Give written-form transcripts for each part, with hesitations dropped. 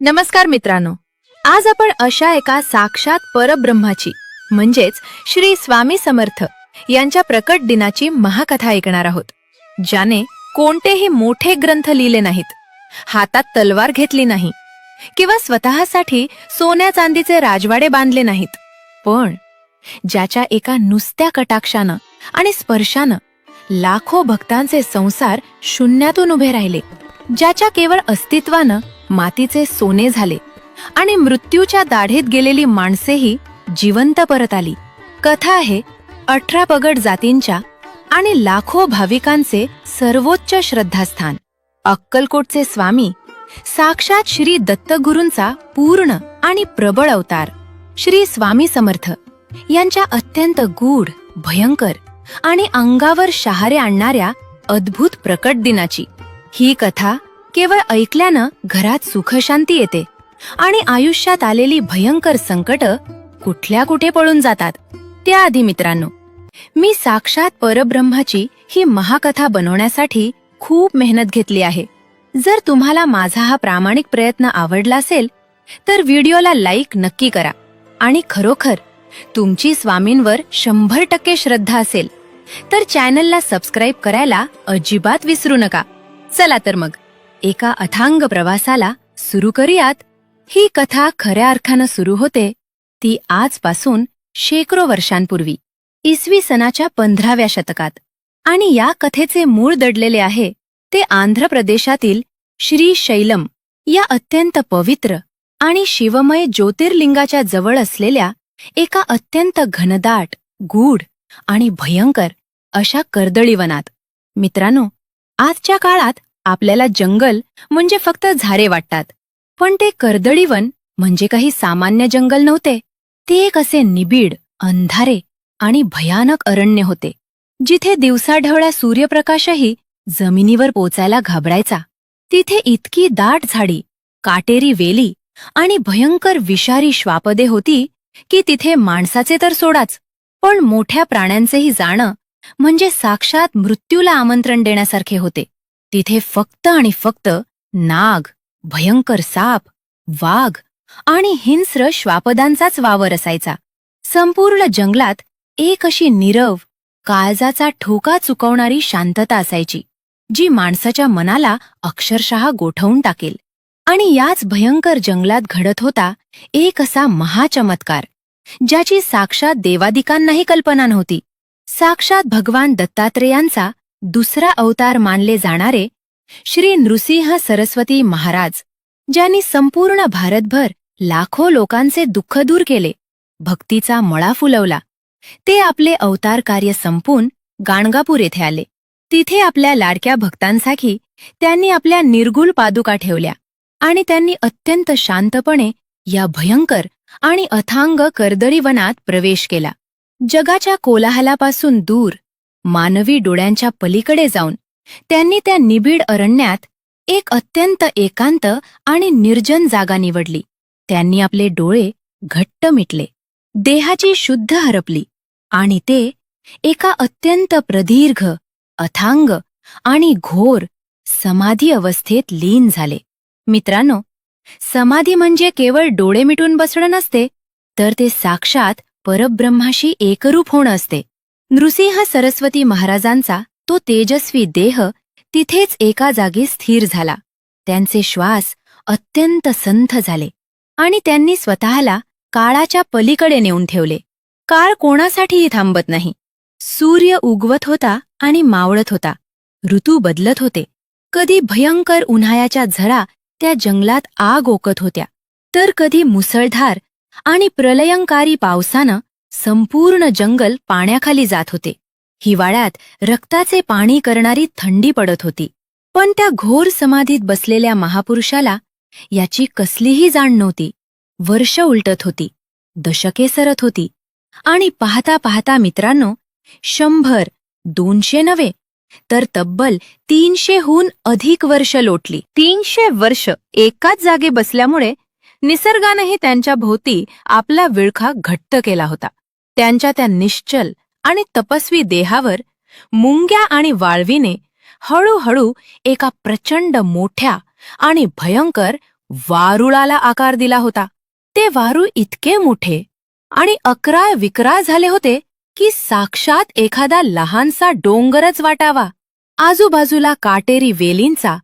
नमस्कार मित्रांनो, आज आपण अशा एका साक्षात परब्रह्माची म्हणजेच श्री स्वामी समर्थ यांच्या प्रकट दिनाची महाकथा ऐकणार आहोत, ज्याने कोणतेही मोठे ग्रंथ लिहिले नाहीत, हातात तलवार घेतली नाही किंवा स्वतःसाठी सोन्या चांदीचे राजवाडे बांधले नाहीत, पण ज्याच्या एका नुसत्या कटाक्षानं आणि स्पर्शानं लाखो भक्तांचे संसार शून्यातून उभे राहिले, ज्याच्या केवळ अस्तित्वानं मातीचे सोने झाले आणि मृत्यूच्या दाढेत गेलेली माणसेही जिवंत परत आली. कथा आहे 18 पगड जातींच्या आणि लाखो भाविकांचे सर्वोच्च श्रद्धास्थान अक्कलकोटचे स्वामी साक्षात श्री दत्तगुरूंचा पूर्ण आणि प्रबळ अवतार श्री स्वामी समर्थ यांच्या अत्यंत गूढ, भयंकर आणि अंगावर शहारे आणणाऱ्या अद्भुत प्रकट दिनाची. ही कथा केवळ ऐकल्यानं घरात सुखशांती येते आणि आयुष्यात आलेली भयंकर संकट कुठल्या कुठे पळून जातात. त्याआधी मित्रांनो, मी साक्षात परब्रह्माची ही महाकथा बनवण्यासाठी खूप मेहनत घेतली आहे. जर तुम्हाला माझा हा प्रामाणिक प्रयत्न आवडला असेल तर व्हिडिओला लाईक नक्की करा आणि खरोखर तुमची स्वामींवर 100% श्रद्धा असेल तर चॅनलला सबस्क्राईब करायला अजिबात विसरू नका. चला तर मग एका अथांग प्रवासाला सुरू करूयात. ही कथा खऱ्या अर्थानं सुरू होते ती आजपासून शेकडो वर्षांपूर्वी, इसवी सनाच्या 15व्या शतकात, आणि या कथेचे मूळ दडलेले आहे ते आंध्र प्रदेशातील श्री शैलम या अत्यंत पवित्र आणि शिवमय ज्योतिर्लिंगाच्या जवळ असलेल्या एका अत्यंत घनदाट, गूढ आणि भयंकर अशा कर्दळीवनात. मित्रांनो, आजच्या काळात आपल्याला जंगल म्हणजे फक्त झाडे वाटतात, पण ते कर्दळीवन म्हणजे काही सामान्य जंगल नव्हते. ते एक असे निबिड, अंधारे आणि भयानक अरण्य होते, जिथे दिवसाढवळ्या सूर्यप्रकाशही जमिनीवर पोचायला घाबरायचा. तिथे इतकी दाट झाडी, काटेरी वेली आणि भयंकर विषारी श्वापदे होती की तिथे माणसाचे तर सोडाच, पण मोठ्या प्राण्यांचेही जाणं म्हणजे साक्षात मृत्यूला आमंत्रण देण्यासारखे होते. तिथे फक्त आणि फक्त नाग, भयंकर साप, वाघ आणि हिंस्र श्वापदांचाच वावर असायचा. संपूर्ण जंगलात एक अशी नीरव, काळजाचा ठोका चुकवणारी शांतता असायची, जी माणसाच्या मनाला अक्षरशः गोठवून टाकेल. आणि याच भयंकर जंगलात घडत होता एक असा महाचमत्कार, ज्याची साक्षात देवादिकांनाही कल्पना नव्हती. साक्षात भगवान दत्तात्रेयांचा दुसरा अवतार मानले जाणारे श्री नृसिंह सरस्वती महाराज, ज्यांनी संपूर्ण भारतभर लाखो लोकांचे दुःख दूर केले, भक्तीचा मळा फुलवला. ते आपले अवतार कार्य संपून गाणगापूर येथे आले. तिथे आपल्या लाडक्या भक्तांसाठी त्यांनी आपल्या निर्गुल पादुका ठेवल्या आणि त्यांनी अत्यंत शांतपणे या भयंकर आणि अथांग कर्दळीवनात प्रवेश केला. जगाच्या कोलाहलापासून दूर, मानवी डोळ्यांच्या पलीकडे जाऊन त्यांनी त्या निबिड अरण्यात एक अत्यंत एकांत आणि निर्जन जागा निवडली. त्यांनी आपले डोळे घट्ट मिटले, देहाची शुद्ध हरपली आणि ते एका अत्यंत प्रदीर्घ, अथांग आणि घोर समाधी अवस्थेत लीन झाले. मित्रांनो, समाधी म्हणजे केवळ डोळे मिटून बसणं नसते, तर ते साक्षात परब्रह्माशी एकरूप होणं असते. नृसिंह सरस्वती महाराजांचा तो तेजस्वी देह तिथेच एका जागी स्थिर झाला. त्यांचे श्वास अत्यंत संथ झाले आणि त्यांनी स्वतःला काळाच्या पलीकडे नेऊन ठेवले. काळ कोणासाठीही थांबत नाही. सूर्य उगवत होता आणि मावळत होता, ऋतू बदलत होते. कधी भयंकर उन्हाळ्याच्या झळा त्या जंगलात आग ओकत होत्या, तर कधी मुसळधार आणि प्रलयंकारी पावसानं संपूर्ण जंगल पाण्याखाली जात होते. हिवाळ्यात रक्ताचे पाणी करणारी थंडी पडत होती. पण त्या घोर समाधीत बसलेल्या महापुरुषाला याची कसलीही जाण नव्हती. वर्ष उलटत होती, दशके सरत होती आणि पाहता पाहता मित्रांनो, 100, 200 नव्हे तर तब्बल 300हून अधिक वर्ष लोटली. 300 वर्ष एकाच जागे बसल्यामुळे निसर्गानेही त्यांच्या भोवती आपला विळखा घट्ट केला होता. त्यांच्या त्या निश्चल आणि तपस्वी देहावर मुंग्या आणि वाळवीने हळूहळू एका प्रचंड मोठ्या आणि भयंकर वारुळाला आकार दिला होता. ते वारूळ इतके मोठे आणि अकराळ विक्राळ झाले होते की साक्षात एखादा लहानसा डोंगरच वाटावा. आजूबाजूला काटेरी वेलींचा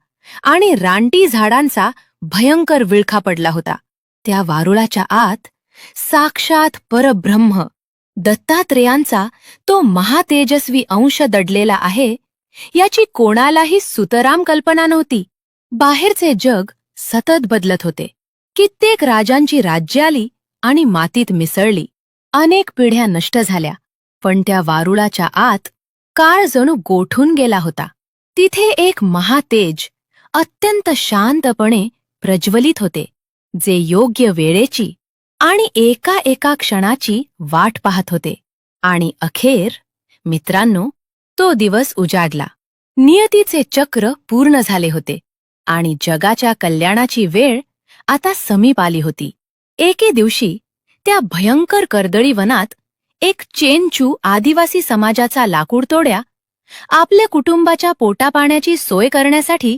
आणि रानटी झाडांचा भयंकर विळखा पडला होता. त्या वारुळाच्या आत साक्षात परब्रह्म दत्तात्रेयांचा तो महातेजस्वी अंश दडलेला आहे याची कोणालाही सुतराम कल्पना नव्हती. बाहेरचे जग सतत बदलत होते. कित्येक राजांची राज्ये आली आणि मातीत मिसळली. अनेक पिढ्या नष्ट झाल्या, पण त्या वारुळाच्या आत काळ जणू गोठून गेला होता. तिथे एक महातेज अत्यंत शांतपणे प्रज्वलित होते, जे योग्य वेळेची आणि एका एका क्षणाची वाट पाहत होते. आणि अखेर मित्रांनो, तो दिवस उजाडला. नियतीचे चक्र पूर्ण झाले होते आणि जगाच्या कल्याणाची वेळ आता समीप आली होती. एके दिवशी त्या भयंकर कर्दळी वनात एक चेंचू आदिवासी समाजाचा लाकूडतोड्या आपल्या कुटुंबाच्या पोटापाण्याची सोय करण्यासाठी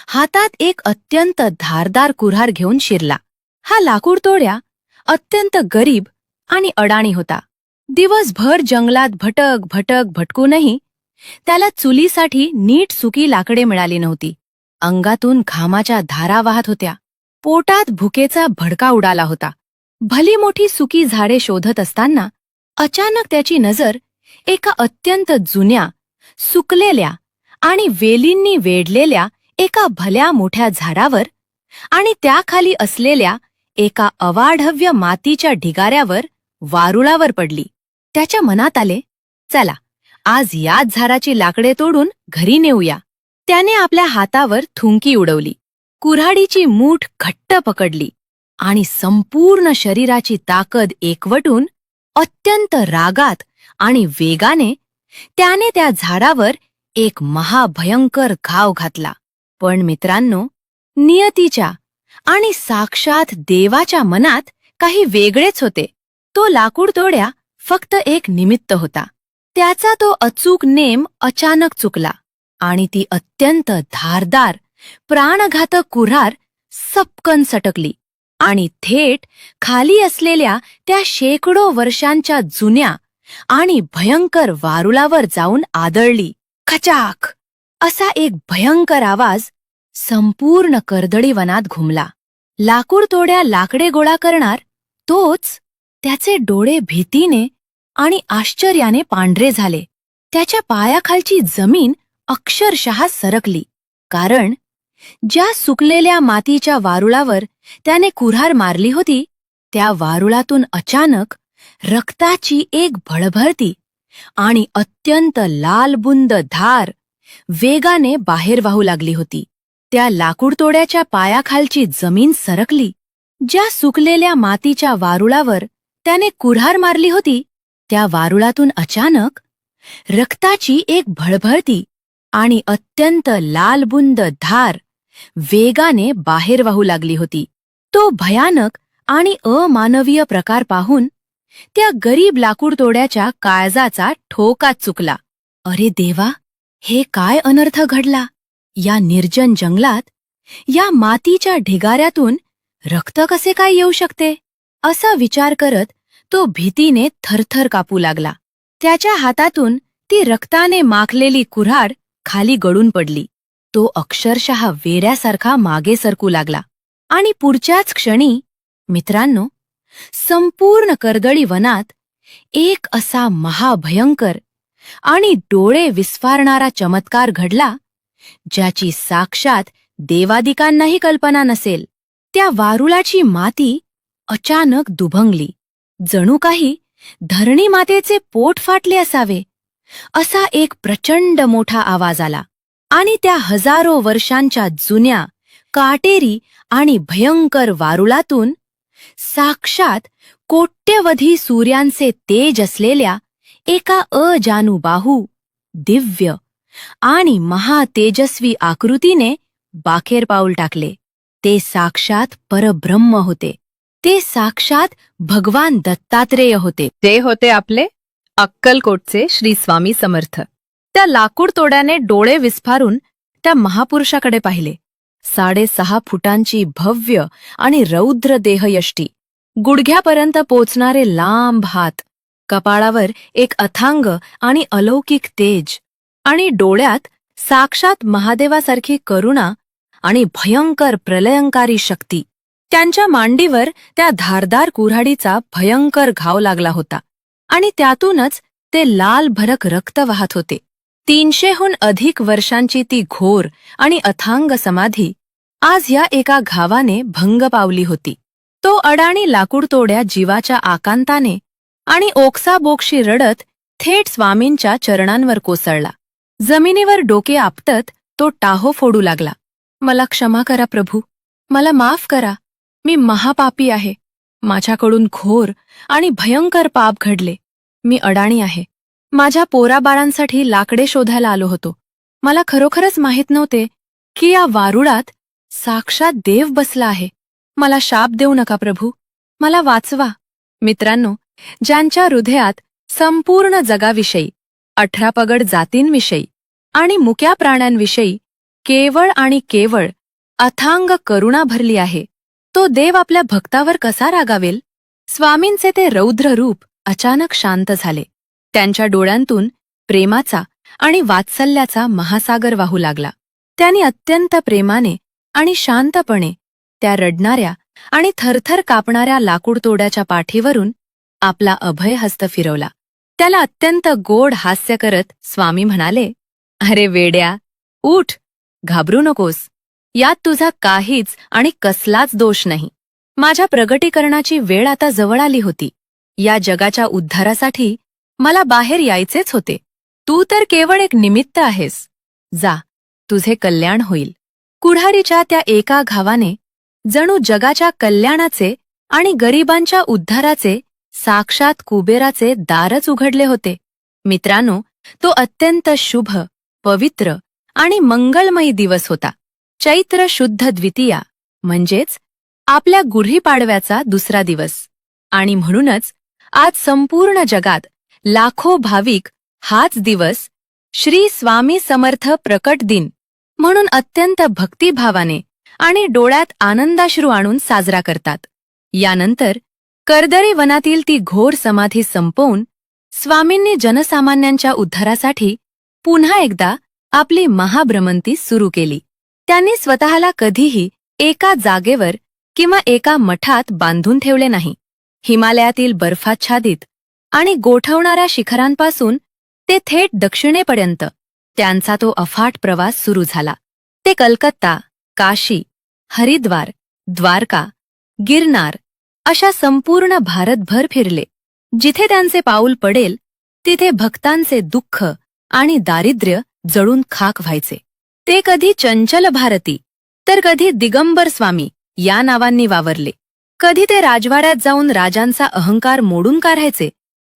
हातात एक अत्यंत धारदार कुऱ्हाड घेऊन शिरला. हा लाकूडतोड्या अत्यंत गरीब आणि अडाणी होता. दिवसभर जंगलात भटक भटक भटकूनही त्याला चुलीसाठी नीट सुकी लाकडे मिळाली नव्हती. अंगातून घामाच्या धारा वाहत होत्या. पोटात भुकेचा भडका उडाला होता. भली मोठी सुकी झाडे शोधत असताना अचानक त्याची नजर एका अत्यंत जुन्या, सुकलेल्या आणि वेलींनी वेढलेल्या एका भल्या मोठ्या झाडावर आणि त्याखाली असलेल्या एका अवाढव्य मातीच्या ढिगाऱ्यावर वारुळावर पडली. त्याच्या मनात आले, चला आज याच झाडाची लाकडे तोडून घरी नेऊया. त्याने आपल्या हातावर थुंकी उडवली, कुऱ्हाडीची मूठ घट्ट पकडली आणि संपूर्ण शरीराची ताकद एकवटून अत्यंत रागात आणि वेगाने त्याने त्या झाडावर एक महाभयंकर घाव घातला. पण मित्रांनो, नियतीच्या आणि साक्षात देवाच्या मनात काही वेगळेच होते. तो लाकूडतोड्या फक्त एक निमित्त होता. त्याचा तो अचूक नेम अचानक चुकला आणि ती अत्यंत धारदार प्राणघातक कुऱ्हाड सपकन सटकली आणि थेट खाली असलेल्या त्या शेकडो वर्षांच्या जुन्या आणि भयंकर वारुळावर जाऊन आदळली. खचाक असा एक भयंकर आवाज संपूर्ण कर्दळी वनात घुमला. लाकूडतोड्या लाकडे गोळा करणार तोच त्याचे डोळे भीतीने आणि आश्चर्याने पांढरे झाले. त्याच्या पायाखालची जमीन अक्षरशः सरकली, कारण ज्या सुकलेल्या मातीच्या वारुळावर त्याने कुऱ्हाड मारली होती त्या वारुळातून अचानक रक्ताची एक भळभळती आणि अत्यंत लालबुंद धार वेगाने बाहेर वाहू लागली होती. त्या लाकूडतोड्याच्या पायाखालची जमीन सरकली. ज्या सुकलेल्या मातीच्या वारुळावर त्याने कुऱ्हाड मारली होती त्या वारुळातून अचानक रक्ताची एक भळभळती आणि अत्यंत लालबुंद धार वेगाने बाहेर वाहू लागली होती. तो भयानक आणि अमानवीय प्रकार पाहून त्या गरीब लाकूडतोड्याच्या काळजाचा ठोकाच चुकला. अरे देवा, हे काय अनर्थ घडला? या निर्जन जंगलात या मातीच्या ढिगाऱ्यातून रक्त कसे काय येऊ शकते? असा विचार करत तो भीतीने थरथर कापू लागला. त्याच्या हातातून ती रक्ताने माखलेली कुऱ्हाड खाली गळून पडली. तो अक्षरशः वेड्यासारखा मागे सरकू लागला आणि पुढच्याच क्षणी मित्रांनो, संपूर्ण कर्दळी वनात एक असा महाभयंकर आणि डोळे विस्फारणारा चमत्कार घडला ज्याची साक्षात देवादिकांनाही कल्पना नसेल. त्या वारुळाची माती अचानक दुभंगली. जणू काही धरणी मातेचे पोट फाटले असावे असा एक प्रचंड मोठा आवाज आला आणि त्या हजारो वर्षांच्या जुन्या, काटेरी आणि भयंकर वारुळातून साक्षात कोट्यवधी सूर्यांचे तेज असलेल्या एका अजानुबाहू, दिव्य आणि महातेजस्वी आकृतीने बाखेर पाऊल टाकले. ते साक्षात परब्रह्म होते. ते साक्षात भगवान दत्तात्रेय होते. ते होते आपले अक्कलकोटचे श्री स्वामी समर्थ. त्या लाकूड तोड्याने डोळे विस्फारून त्या महापुरुषाकडे पाहिले 6.5 फुटांची भव्य आणि रौद्र देहयष्टी, गुडघ्यापर्यंत पोचणारे लांब हात, कपाळावर एक अथांग आणि अलौकिक तेज, आणि डोळ्यात साक्षात महादेवासारखी करुणा आणि भयंकर प्रलयंकारी शक्ती. त्यांच्या मांडीवर त्या धारदार कुऱ्हाडीचा भयंकर घाव लागला होता आणि त्यातूनच ते लाल भरक रक्त वाहत होते. 300हून अधिक वर्षांची ती घोर आणि अथांग समाधी आज या एका घावाने भंग पावली होती. तो अडाणी लाकूडतोड्या जीवाच्या आकांताने आणि ओक्साबोक्शी रडत थेट स्वामींच्या चरणांवर कोसळला. जमिनीवर डोके आपटत तो टाहो फोडू लागला. मला क्षमा करा प्रभू, मला माफ करा. मी महापापी आहे. माझ्याकडून घोर आणि भयंकर पाप घडले. मी अडाणी आहे. माझ्या पोराबाळांसाठी लाकडे शोधायला आलो होतो. मला खरोखरच माहीत नव्हते की या वारुळात साक्षात देव बसला आहे. मला शाप देऊ नका प्रभू, मला वाचवा. मित्रांनो, ज्यांच्या हृदयात संपूर्ण जगाविषयी, 18 पगड जातींविषयी आणि मुक्या प्राण्यांविषयी केवळ आणि केवळ अथांग करुणा भरली आहे, तो देव आपल्या भक्तावर कसा रागावेल? स्वामींचे ते रौद्र रूप अचानक शांत झाले. त्यांच्या डोळ्यांतून प्रेमाचा आणि वात्सल्याचा महासागर वाहू लागला. त्यांनी अत्यंत प्रेमाने आणि शांतपणे त्या रडणाऱ्या आणि थरथर कापणाऱ्या लाकूडतोड्याच्या पाठीवरून आपला अभयहस्त फिरवला. त्याला अत्यंत गोड हास्य करत स्वामी म्हणाले, अरे वेड्या, उठ, घाबरू नकोस. यात तुझा काहीच आणि कसलाच दोष नाही. माझ्या प्रगटीकरणाची वेळ आता जवळ आली होती. या जगाच्या उद्धारासाठी मला बाहेर यायचेच होते. तू तर केवळ एक निमित्त आहेस. जा, तुझे कल्याण होईल. कुऱ्हाडीच्या त्या एका घावाने जणू जगाच्या कल्याणाचे आणि गरिबांच्या उद्धाराचे साक्षात कुबेराचे दारच उघडले होते. मित्रांनो, तो अत्यंत शुभ, पवित्र आणि मंगलमयी दिवस होता. चैत्र शुद्ध द्वितीया म्हणजेच आपल्या गुढीपाडव्याचा दुसरा दिवस. आणि म्हणूनच आज संपूर्ण जगात लाखो भाविक हाच दिवस श्री स्वामी समर्थ प्रकट दिन म्हणून अत्यंत भक्तिभावाने आणि डोळ्यात आनंदाश्रू आणून साजरा करतात. यानंतर कर्दळी वनातील ती घोर समाधी संपवून स्वामींनी जनसामान्यांच्या उद्धारासाठी पुन्हा एकदा आपली महाभ्रमंती सुरू केली. त्यांनी स्वतःला कधीही एका जागेवर किंवा एका मठात बांधून ठेवले नाही. हिमालयातील बर्फाच्छादित आणि गोठवणाऱ्या शिखरांपासून ते थेट दक्षिणेपर्यंत त्यांचा तो अफाट प्रवास सुरू झाला. ते कलकत्ता, काशी, हरिद्वार, द्वारका, गिरनार अशा संपूर्ण भारतभर फिरले. जिथे त्यांचे पाऊल पडेल तिथे भक्तांचे दुःख आणि दारिद्र्य जळून खाक व्हायचे. ते कधी चंचल भारती तर कधी दिगंबर स्वामी या नावांनी वावरले. कधी ते राजवाड्यात जाऊन राजांचा अहंकार मोडून काढायचे,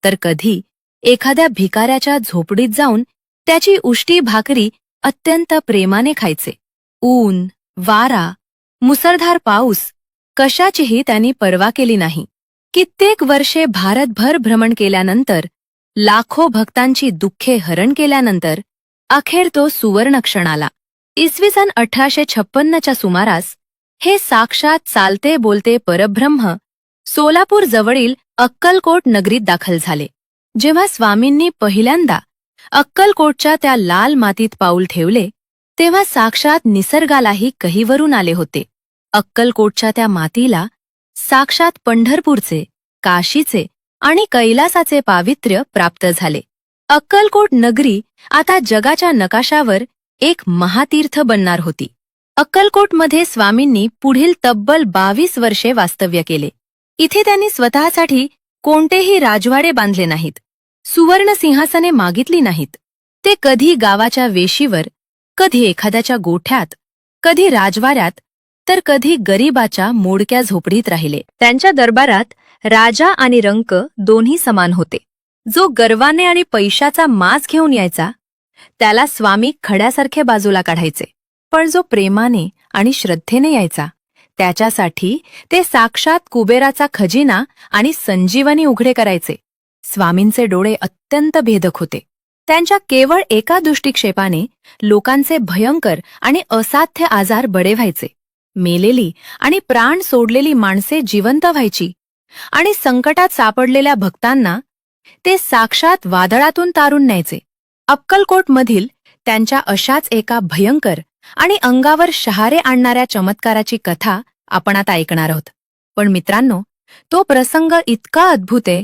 तर कधी एखाद्या भिकाऱ्याच्या झोपडीत जाऊन त्याची उष्टी भाकरी अत्यंत प्रेमाने खायचे. ऊन, वारा, मुसळधार पाऊस कशाचीही त्यांनी पर्वा केली नाही. कित्येक वर्षे भारतभर भ्रमण केल्यानंतर, लाखो भक्तांची दुःखे हरण केल्यानंतर अखेर तो सुवर्ण क्षण आला. इसवी सन 1856च्या सुमारास हे साक्षात चालते बोलते परब्रह्म सोलापूर जवळील अक्कलकोट नगरीत दाखल झाले. जेव्हा स्वामींनी पहिल्यांदा अक्कलकोटच्या त्या लाल मातीत पाऊल ठेवले, तेव्हा साक्षात निसर्गालाही कहीवरून आले होते. अक्कलकोटच्या त्या मातीला साक्षात पंढरपूरचे, काशीचे आणि कैलासाचे पावित्र्य प्राप्त झाले. अक्कलकोट नगरी आता जगाच्या नकाशावर एक महातीर्थ बनणार होती. अक्कलकोटमध्ये स्वामींनी पुढील तब्बल 22 वर्षे वास्तव्य केले. इथे त्यांनी स्वतःसाठी कोणतेही राजवाडे बांधले नाहीत, सुवर्ण सिंहासने मागितली नाहीत. ते कधी गावाच्या वेशीवर, कधी एखाद्याच्या गोठ्यात, कधी राजवाड्यात, तर कधी गरीबाच्या मोडक्या झोपडीत राहिले. त्यांच्या दरबारात राजा आणि रंक दोन्ही समान होते. जो गर्वाने आणि पैशाचा माज घेऊन यायचा त्याला स्वामी खड्यासारखे बाजूला काढायचे, पण जो प्रेमाने आणि श्रद्धेने यायचा त्याच्यासाठी ते साक्षात कुबेराचा खजिना आणि संजीवनी उघडे करायचे. स्वामींचे डोळे अत्यंत भेदक होते. त्यांच्या केवळ एका दृष्टिक्षेपाने लोकांचे भयंकर आणि असाध्य आजार बरे व्हायचे. मेलेली आणि प्राण सोडलेली माणसे जिवंत व्हायची आणि संकटात सापडलेल्या भक्तांना ते साक्षात वादळातून तारून न्यायचे. अक्कलकोटमधील त्यांच्या अशाच एका भयंकर आणि अंगावर शहारे आणणाऱ्या चमत्काराची कथा आपण आता ऐकणार आहोत. पण मित्रांनो, तो प्रसंग इतका अद्भुत आहे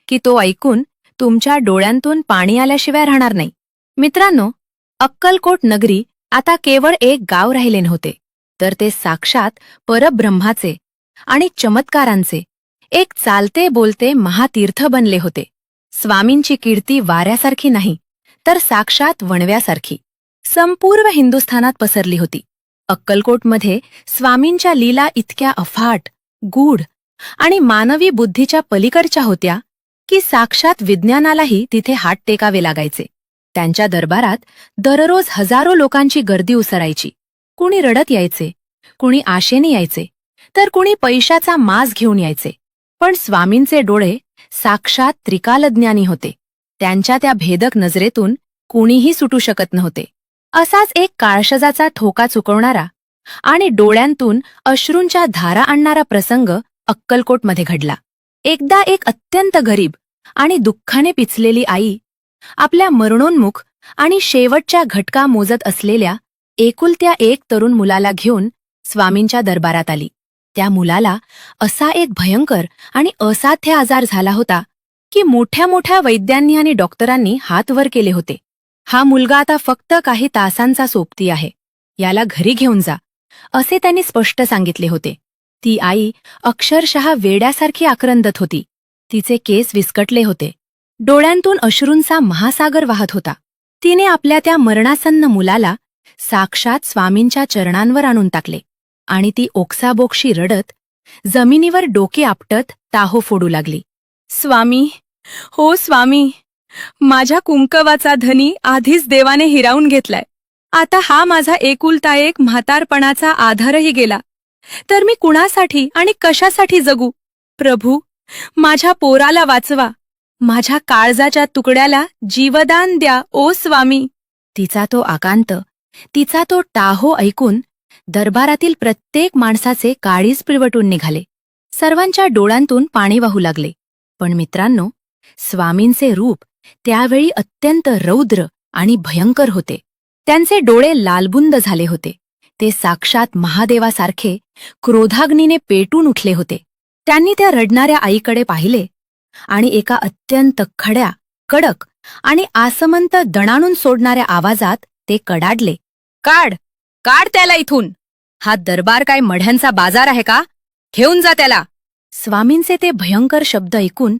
की तो ऐकून तुमच्या डोळ्यांतून पाणी आल्याशिवाय राहणार नाही. मित्रांनो, अक्कलकोट नगरी आता केवळ एक गाव राहिले नव्हते, तर ते साक्षात परब्रह्माचे आणि चमत्कारांचे एक चालते बोलते महातीर्थ बनले होते. स्वामींची कीर्ती वाऱ्यासारखी नाही, तर साक्षात वणव्यासारखी संपूर्ण हिंदुस्थानात पसरली होती. अक्कलकोटमध्ये स्वामींच्या लीला इतक्या अफाट, गूढ आणि मानवी बुद्धीच्या पलीकडच्या होत्या की साक्षात विज्ञानालाही तिथे हात टेकावे लागायचे. त्यांच्या दरबारात दररोज हजारो लोकांची गर्दी उसरायची. कुणी रडत यायचे, कुणी आशेने यायचे, तर कुणी पैशाचा माज घेऊन यायचे. पण स्वामींचे डोळे साक्षात त्रिकालज्ञानी होते. त्यांच्या त्या भेदक नजरेतून कुणीही सुटू शकत नव्हते. असाच एक काळशजाचा ठोका चुकवणारा आणि डोळ्यांतून अश्रूंच्या धारा आणणारा प्रसंग अक्कलकोटमध्ये घडला. एकदा एक अत्यंत गरीब आणि दुःखाने पिचलेली आई आपल्या मरणोन्मुख आणि शेवटच्या घटका मोजत असलेल्या एकुलत्या एक तरुण मुलाला घेऊन स्वामींच्या दरबारात आली. त्या मुलाला असा एक भयंकर आणि असाध्य आजार झाला होता की मोठ्या मोठ्या वैद्यांनी आणि डॉक्टरांनी हात वर केले होते. हा मुलगा आता फक्त काही तासांचा सोबती आहे, याला घरी घेऊन जा, असे त्यांनी स्पष्ट सांगितले होते. ती आई अक्षरशः वेड्यासारखी आक्रंदत होती. तिचे केस विस्कटले होते. डोळ्यांतून अश्रूंचा महासागर वाहत होता. तिने आपल्या त्या मरणासन्न मुलाला साक्षात स्वामींच्या चरणांवर आणून टाकले आणि ती ओक्साबोक्शी रडत जमिनीवर डोके आपटत टाहो फोडू लागली. स्वामी, हो स्वामी, माझ्या कुंकवाचा धनी आधीच देवाने हिरावून घेतलाय. आता हा माझा एकुलता एक म्हातारपणाचा आधारही गेला, तर मी कुणासाठी आणि कशासाठी जगू? प्रभू, माझ्या पोराला वाचवा. माझ्या काळजाच्या तुकड्याला जीवदान द्या ओ स्वामी. तिचा तो आकांत, तिचा तो टाहो ऐकून दरबारातील प्रत्येक माणसाचे काळीज पिळवटून निघाले. सर्वांच्या डोळ्यांतून पाणी वाहू लागले. पण मित्रांनो, स्वामींचे रूप त्यावेळी अत्यंत रौद्र आणि भयंकर होते. त्यांचे डोळे लालबुंद झाले होते. ते साक्षात महादेवासारखे क्रोधाग्नीने पेटून उठले होते. त्यांनी त्या रडणाऱ्या आईकडे पाहिले आणि एका अत्यंत खड्या, कडक आणि आसमंत दणाणून सोडणाऱ्या आवाजात ते कडाडले, काढ, काढ त्याला इथून. हा दरबार काय मढ्यांचा बाजार आहे का? घेऊन जा त्याला. स्वामींचे ते भयंकर शब्द ऐकून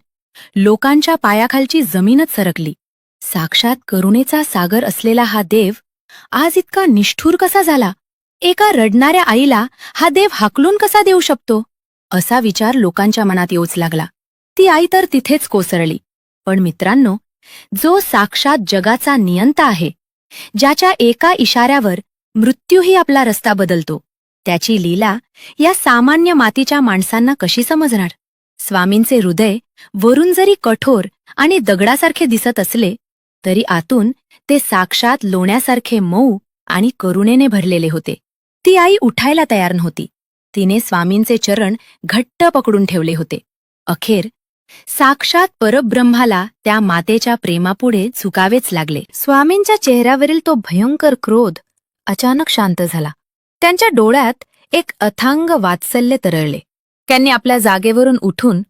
लोकांच्या पायाखालची जमीनच सरकली. साक्षात करुणेचा सागर असलेला हा देव आज इतका निष्ठुर कसा झाला? एका रडणाऱ्या आईला हा देव हाकलून कसा देऊ शकतो? असा विचार लोकांच्या मनात येऊच लागला. ती आई तर तिथेच कोसळली. पण मित्रांनो, जो साक्षात जगाचा नियंता आहे, ज्याच्या एका इशाऱ्यावर मृत्यूही आपला रस्ता बदलतो, त्याची लीला या सामान्य मातीच्या माणसांना कशी समजणार? स्वामींचे हृदय वरून जरी कठोर आणि दगडासारखे दिसत असले, तरी आतून ते साक्षात लोण्यासारखे मऊ आणि करुणेने भरलेले होते. ती आई उठायला तयार नव्हती. तिने स्वामींचे चरण घट्ट पकडून ठेवले होते. अखेर साक्षात परब्रह्माला त्या मातेच्या प्रेमापुढे झुकावेच लागले. स्वामींच्या चेहऱ्यावरील तो भयंकर क्रोध अचानक शांत झाला. त्यांच्या डोळ्यात एक अथांग वात्सल्य तरळले. त्यांनी आपल्या जागेवरून उठून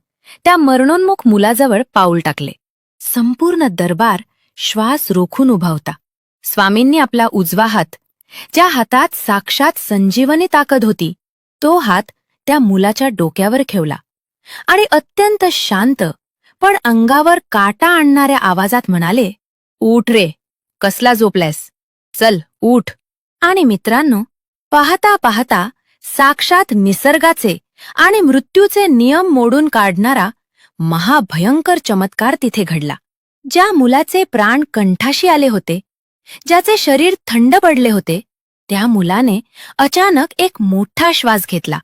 त्या मरणोन्मुख मुलाजवळ पाऊल टाकले. संपूर्ण दरबार श्वास रोखून उभा होता. स्वामींनी आपला उजवा हात, ज्या हातात साक्षात संजीवनी ताकद होती, तो हात त्या मुलाच्या डोक्यावर ठेवला आणि अत्यंत शांत पण अंगावर काटा आणणाऱ्या आवाजात म्हणाले, उठ रे, कसला झोपलायस? चल उठ. आणि मित्रांनो, पाहता पाहता साक्षात निसर्गाचे आणि मृत्यूचे नियम मोडून काढणारा महाभयंकर चमत्कार तिथे घडला. ज्या मुलाचे प्राण कंठाशी आले होते, ज्याचे शरीर थंड पडले होते, त्या मुलाने अचानक एक मोठा श्वास घेतला.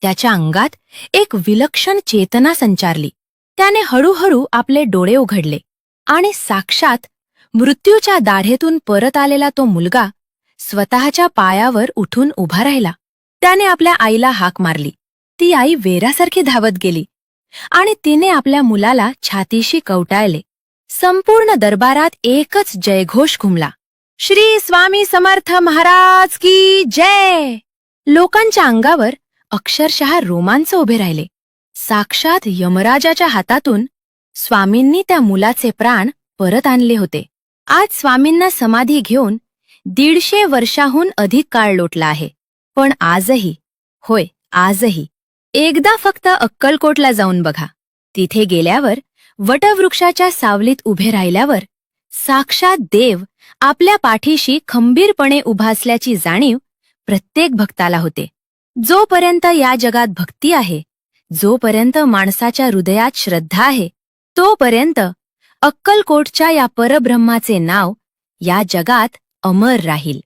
त्याच्या अंगात एक विलक्षण चेतना संचारली. त्याने हळूहळू आपले डोळे उघडले आणि साक्षात मृत्यूच्या दाढेतून परत आलेला तो मुलगा स्वतःच्या पायावर उठून उभा राहिला. त्याने आपल्या आईला हाक मारली. ती आई वेरासारखी धावत गेली आणि तिने आपल्या मुलाला छातीशी कवटाळले. संपूर्ण दरबारात एकच जयघोष घुमला. श्री स्वामी समर्थ महाराज की जय. लोकांच्या अंगावर अक्षरशः रोमांच उभे राहिले. साक्षात यमराजाच्या हातातून स्वामींनी त्या मुलाचे प्राण परत आणले होते. आज स्वामींना समाधी घेऊन 150 वर्षाहून अधिक काळ लोटला आहे. पण आजही, होय आजही, एकदा फक्त अक्कलकोटला जाऊन बघा. तिथे गेल्यावर वटवृक्षाच्या सावलीत उभे राहिल्यावर साक्षात देव आपल्या पाठीशी खंबीरपणे उभा असल्याची जाणीव प्रत्येक भक्ताला होते. जोपर्यंत या जगात भक्ती आहे, जोपर्यंत माणसाच्या हृदयात श्रद्धा आहे, तोपर्यंत अक्कलकोटच्या या परब्रह्माचे नाव या जगात अमर राहील.